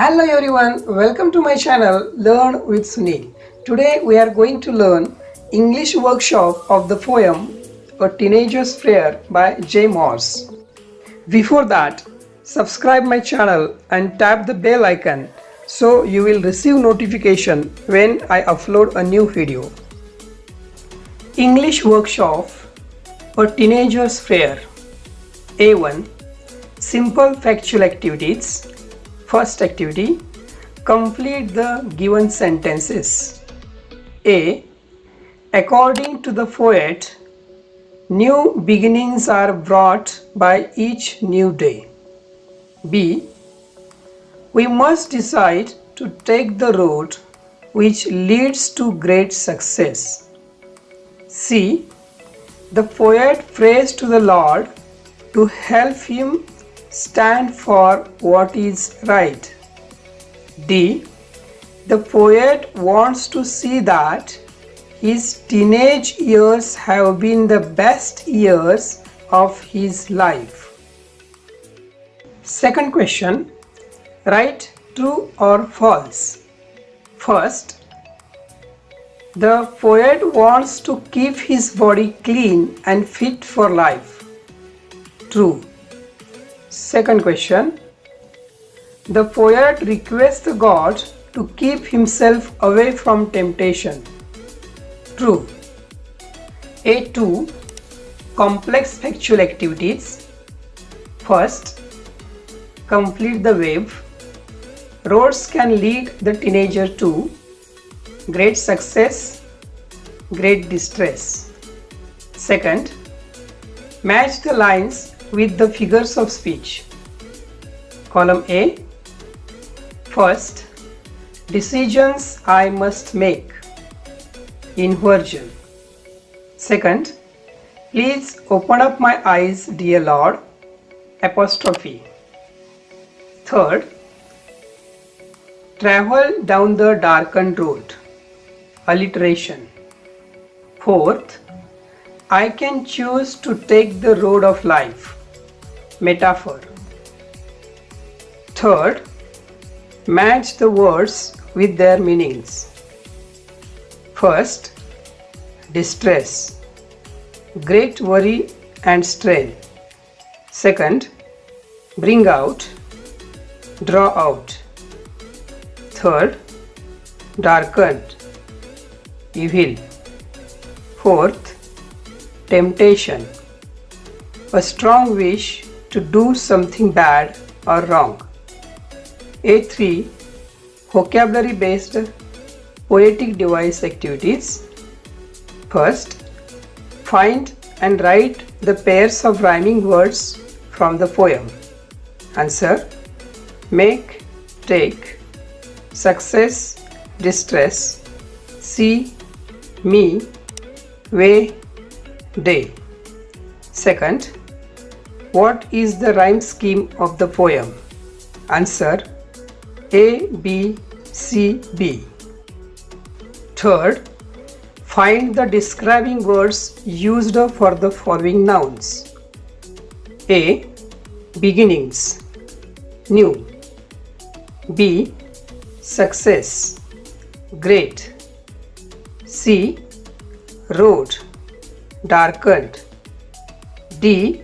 Hello everyone, welcome to my channel Learn with Sunil. Today we are going to learn English workshop of the poem A Teenager's Prayer by J Morse. Before that, subscribe my channel and tap the bell icon so you will receive notification when I upload a new video. English workshop A Teenager's Prayer. A1. Simple factual activities. First activity, complete the given sentences. A. According to the poet, new beginnings are brought by each new day. B. We must decide to take the road which leads to great success. C. The poet prays to the Lord to help him stand for what is right. D. The poet wants to see that his teenage years have been the best years of his life. Second question, write true or false. First, the poet wants to keep his body clean and fit for life. True. Second question, the poet requests the God to keep himself away from temptation. True. A2. Complex factual activities. First, complete the web. Roads can lead the teenager to great success, great distress. Second, match the lines with the figures of speech. Column A. First, decisions I must make. Inversion. Second, please open up my eyes, dear Lord. Apostrophe. Third, travel down the darkened road. Alliteration. Fourth, I can choose to take the road of life. Metaphor. Third, match the words with their meanings. First, distress, great worry and strain. Second, bring out, draw out. Third, darkened, evil. Fourth, temptation, a strong wish to do something bad or wrong. A3. Vocabulary based poetic device activities. First, find and write the pairs of rhyming words from the poem. Answer: make, take, success, distress, see, me, way, day. Second, what is the rhyme scheme of the poem? Answer: A, B, C, B. Third, find the describing words used for the following nouns. A. Beginnings, new. B. Success, great. C. Road, darkened. D.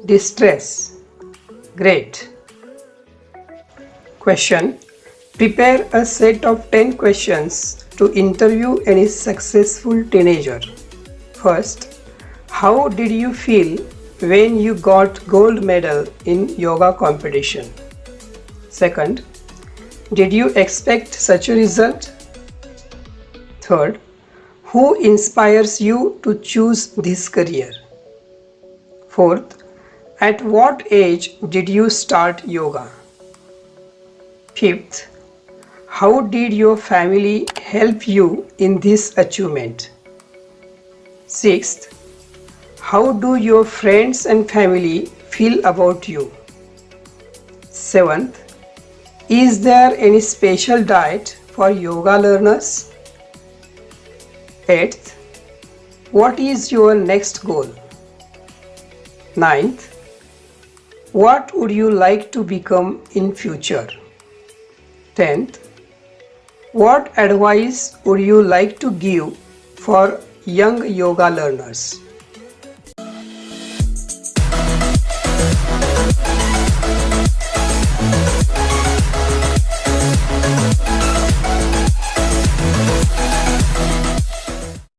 Distress, great. Question. Prepare a set of 10 questions to interview any successful teenager. First, how did you feel when you got gold medal in yoga competition? Second, did you expect such a result? Third, who inspires you to choose this career? Fourth, at what age did you start yoga? Fifth, how did your family help you in this achievement? Sixth, how do your friends and family feel about you? Seventh, is there any special diet for yoga learners? Eighth, what is your next goal? Ninth, what would you like to become in future? 10th, what advice would you like to give for young yoga learners?